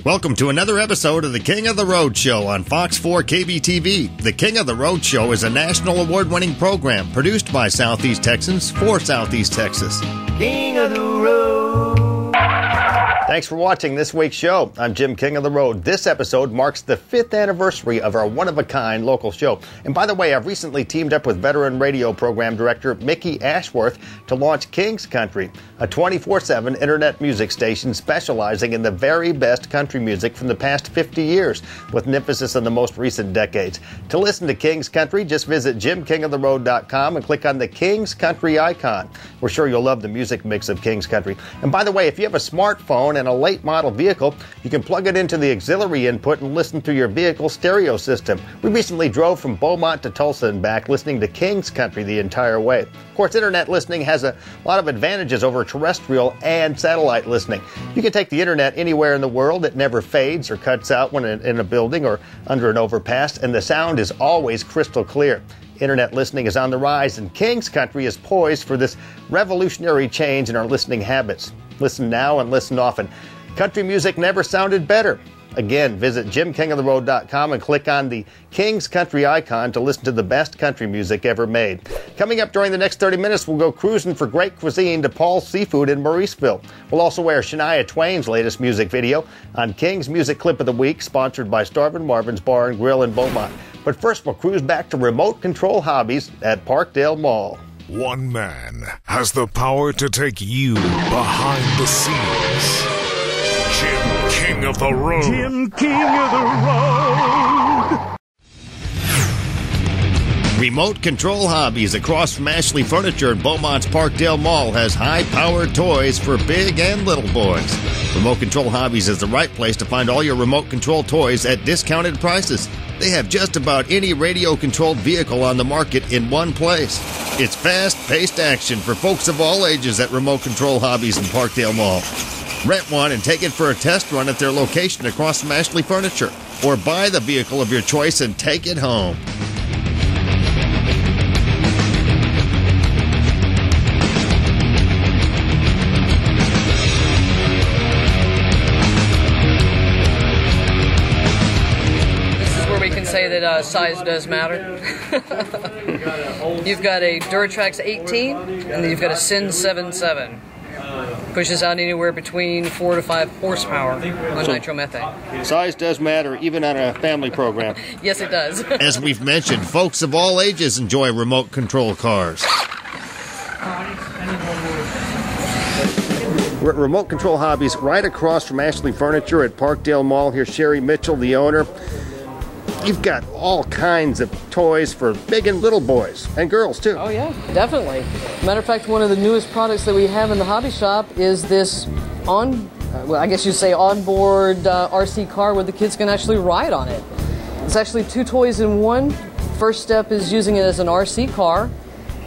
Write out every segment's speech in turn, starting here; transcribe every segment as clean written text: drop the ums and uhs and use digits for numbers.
Welcome to another episode of the King of the Road Show on Fox 4 KBTV. The King of the Road Show is a national award-winning program produced by Southeast Texans for Southeast Texas. King of the Road. Thanks for watching this week's show. I'm Jim, King of the Road. This episode marks the 5th anniversary of our one-of-a-kind local show. And by the way, I've recently teamed up with veteran radio program director Mickey Ashworth to launch King's Country, a 24/7 internet music station specializing in the very best country music from the past 50 years, with an emphasis on the most recent decades. To listen to King's Country, just visit JimKingofTheRoad.com and click on the King's Country icon. We're sure you'll love the music mix of King's Country. And by the way, if you have a smartphone and a late model vehicle, you can plug it into the auxiliary input and listen through your vehicle stereo system. We recently drove from Beaumont to Tulsa and back listening to King's Country the entire way. Of course, internet listening has a lot of advantages over terrestrial and satellite listening. You can take the internet anywhere in the world. It never fades or cuts out when in a building or under an overpass, and the sound is always crystal clear. Internet listening is on the rise, and King's Country is poised for this revolutionary change in our listening habits. Listen now and listen often. Country music never sounded better. Again, visit JimKingofTheRoad.com and click on the King's Country icon to listen to the best country music ever made. Coming up during the next 30 minutes, we'll go cruising for great cuisine to Paul's Seafood in Mauriceville. We'll also air Shania Twain's latest music video on King's Music Clip of the Week, sponsored by Starvin' Marvin's Bar and Grill in Beaumont. But first, we'll cruise back to Remote Control Hobbies at Parkdale Mall. One man has the power to take you behind the scenes. Jim, King of the Road. Jim, King of the Road. Remote Control Hobbies across from Ashley Furniture in Beaumont's Parkdale Mall has high-powered toys for big and little boys. Remote Control Hobbies is the right place to find all your remote control toys at discounted prices. They have just about any radio-controlled vehicle on the market in one place. It's fast-paced action for folks of all ages at Remote Control Hobbies in Parkdale Mall. Rent one and take it for a test run at their location across from Ashley Furniture. Or buy the vehicle of your choice and take it home. Say that size does matter. You've got a Duratrax 18, and then you've got a Sin 7.7. Pushes out anywhere between 4 to 5 horsepower on nitromethane. Size does matter, even on a family program. Yes, it does. As we've mentioned, folks of all ages enjoy remote control cars. We're at Remote Control Hobbies right across from Ashley Furniture at Parkdale Mall. Here's Sherry Mitchell, the owner. You've got all kinds of toys for big and little boys, and girls too. Oh yeah, definitely. Matter of fact, one of the newest products that we have in the hobby shop is this onboard RC car where the kids can actually ride on it. It's actually 2 toys in one. First step is using it as an RC car.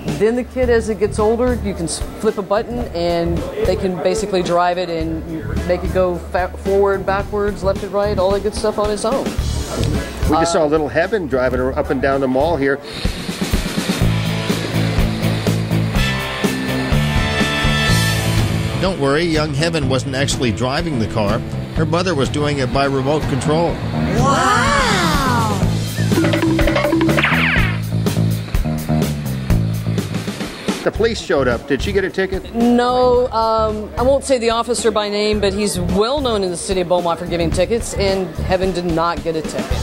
Then the kid, as it gets older, you can flip a button and they can basically drive it and make it go forward, backwards, left and right, all that good stuff on its own. We just saw little Heaven driving up and down the mall here. Don't worry, young Heaven wasn't actually driving the car. Her mother was doing it by remote control. Wow! The police showed up. Did she get a ticket? No, I won't say the officer by name, but he's well known in the city of Beaumont for giving tickets, and Heaven did not get a ticket.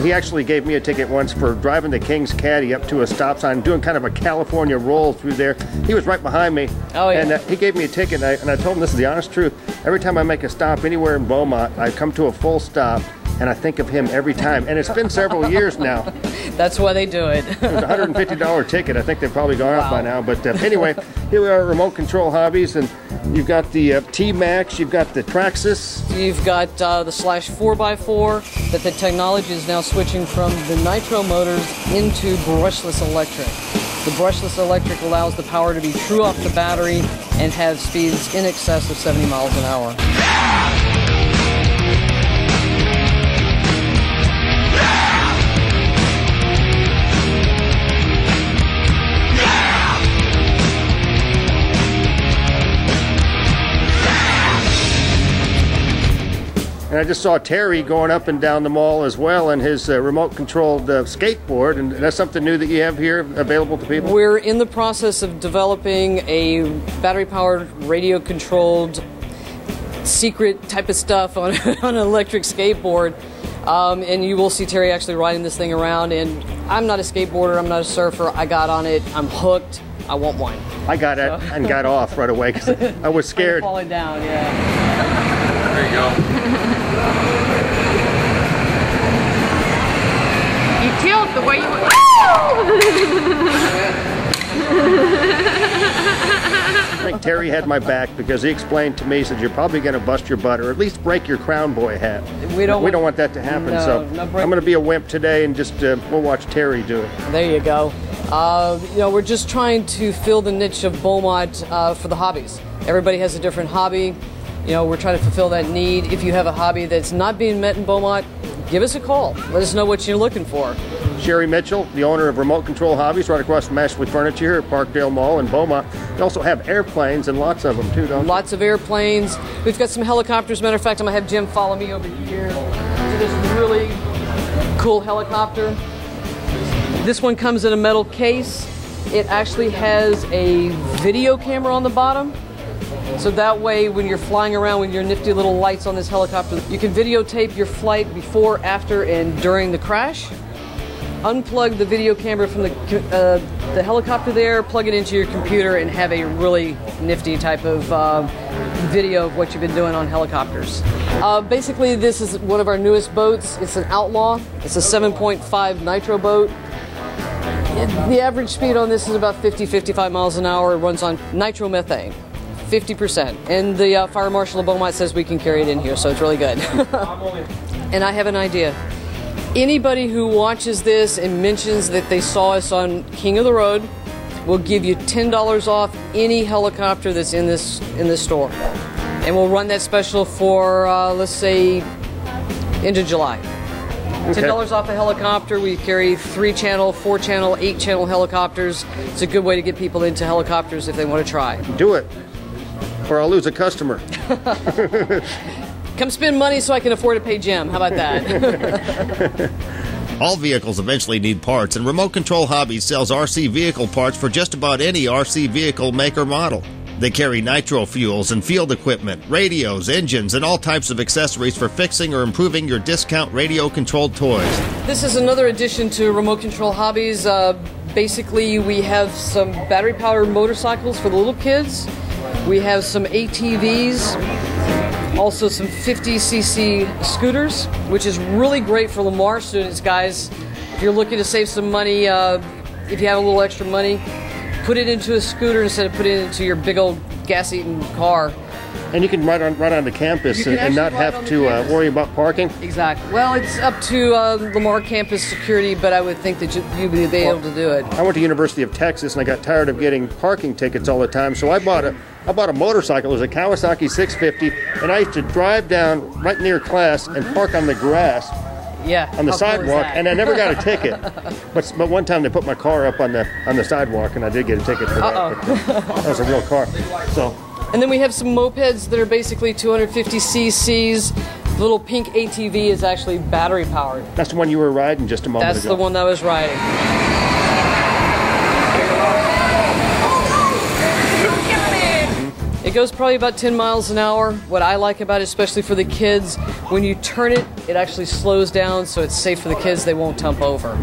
He actually gave me a ticket once for driving the King's Caddy up to a stop sign, doing kind of a California roll through there. He was right behind me. Oh, yeah. And he gave me a ticket, and I told him this is the honest truth. Every time I make a stop anywhere in Beaumont, I come to a full stop, and I think of him every time. And it's been several years now. That's why they do it. It was a $150 ticket. I think they've probably gone up by now. But anyway, here we are at Remote Control Hobbies, and you've got the T-Max, you've got the Traxxas. You've got the Slash 4x4, that the technology is now switching from the nitro motors into brushless electric. The brushless electric allows the power to be true off the battery and have speeds in excess of 70 miles an hour. And I just saw Terry going up and down the mall as well in his remote-controlled skateboard, and that's something new that you have here available to people? We're in the process of developing a battery-powered, radio-controlled, secret type of stuff on, on an electric skateboard. And you will see Terry actually riding this thing around. And I'm not a skateboarder, I'm not a surfer. I got on it, I'm hooked, I want one. I got it and got off right away because I was scared. Falling down, yeah. There you go. You killed the way you were. I think Terry had my back because he explained to me, he said, you're probably going to bust your butt or at least break your Crown Boy hat. We don't want that to happen. No, so I'm going to be a wimp today and just we'll watch Terry do it. There you go. You know, we're just trying to fill the niche of Beaumont for the hobbies. Everybody has a different hobby. You know, we're trying to fulfill that need. If you have a hobby that's not being met in Beaumont, give us a call. Let us know what you're looking for. Sherry Mitchell, the owner of Remote Control Hobbies, right across from Ashley Furniture here at Parkdale Mall in Beaumont. You also have airplanes and lots of them too, don't you? Lots of airplanes. We've got some helicopters. Matter of fact, I'm going to have Jim follow me over here to this really cool helicopter. This one comes in a metal case. It actually has a video camera on the bottom. So that way, when you're flying around with your nifty little lights on this helicopter, you can videotape your flight before, after, and during the crash. Unplug the video camera from the helicopter there, plug it into your computer, and have a really nifty type of video of what you've been doing on helicopters. Basically, this is one of our newest boats. It's an Outlaw. It's a 7.5 nitro boat. The average speed on this is about 50-55 miles an hour. It runs on nitromethane, 50%. And the Fire Marshal of Beaumont says we can carry it in here, so it's really good. And I have an idea. Anybody who watches this and mentions that they saw us on King of the Road will give you $10 off any helicopter that's in this store. And we'll run that special for, let's say, into July. Okay. $10 off a helicopter. We carry 3-channel, 4-channel, 8-channel helicopters. It's a good way to get people into helicopters if they want to try. Do it, or I'll lose a customer. Come spend money so I can afford to pay Jim. How about that? All vehicles eventually need parts, and Remote Control Hobbies sells RC vehicle parts for just about any RC vehicle make or model. They carry nitro fuels and field equipment, radios, engines, and all types of accessories for fixing or improving your discount radio-controlled toys. This is another addition to Remote Control Hobbies. Basically, we have some battery-powered motorcycles for the little kids. We have some ATVs, also some 50cc scooters, which is really great for Lamar students, guys. If you're looking to save some money, if you have a little extra money, put it into a scooter instead of putting it into your big old gas-eating car. And you can ride on the campus and not have to worry about parking? Exactly. Well, it's up to Lamar campus security, but I would think that you'd be able to do it. I went to University of Texas and I got tired of getting parking tickets all the time, so I bought a motorcycle. It was a Kawasaki 650, and I used to drive down right near class and park on the grass. Yeah, on the sidewalk, and I never got a ticket. But one time they put my car up on the sidewalk, and I did get a ticket for that. But, that was a real car. So. And then we have some mopeds that are basically 250 cc's. The little pink ATV is actually battery powered. That's the one you were riding just a moment ago. That's the one that I was riding. It goes probably about 10 miles an hour. What I like about it, especially for the kids, when you turn it, it actually slows down, so it's safe for the kids. They won't tump over.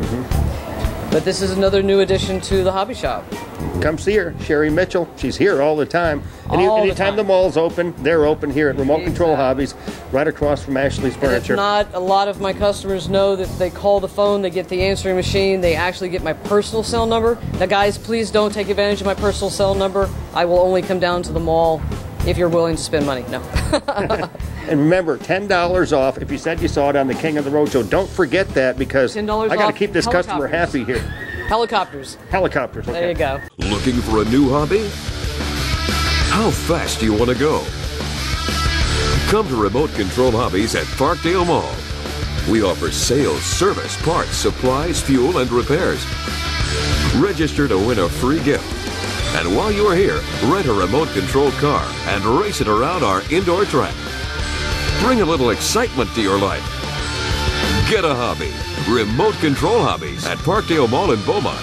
But this is another new addition to the hobby shop. Come see her, Sherry Mitchell. She's here all the time. Anytime the mall's open, they're open here at Remote Control Hobbies, right across from Ashley's Furniture. If not, a lot of my customers know that they call the phone, they get the answering machine, they actually get my personal cell number. Now guys, please don't take advantage of my personal cell number. I will only come down to the mall if you're willing to spend money. No. And remember, $10 off if you said you saw it on the King of the Road Show. Don't forget that, because I got to keep this customer happy here. Helicopters. Helicopters, okay. There you go. Looking for a new hobby? How fast do you want to go? Come to Remote Control Hobbies at Parkdale Mall. We offer sales, service, parts, supplies, fuel, and repairs. Register to win a free gift. And while you're here, rent a remote controlled car and race it around our indoor track. Bring a little excitement to your life. Get a hobby. Remote Control Hobbies at Parkdale Mall in Beaumont.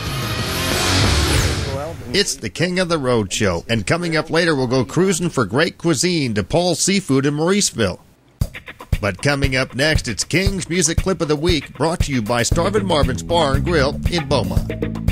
It's the King of the Road show, and coming up later we'll go cruising for great cuisine to Paul's Seafood in Mauriceville. But coming up next, it's King's Music Clip of the Week, brought to you by Starvin' Marvin's Bar and Grill in Beaumont.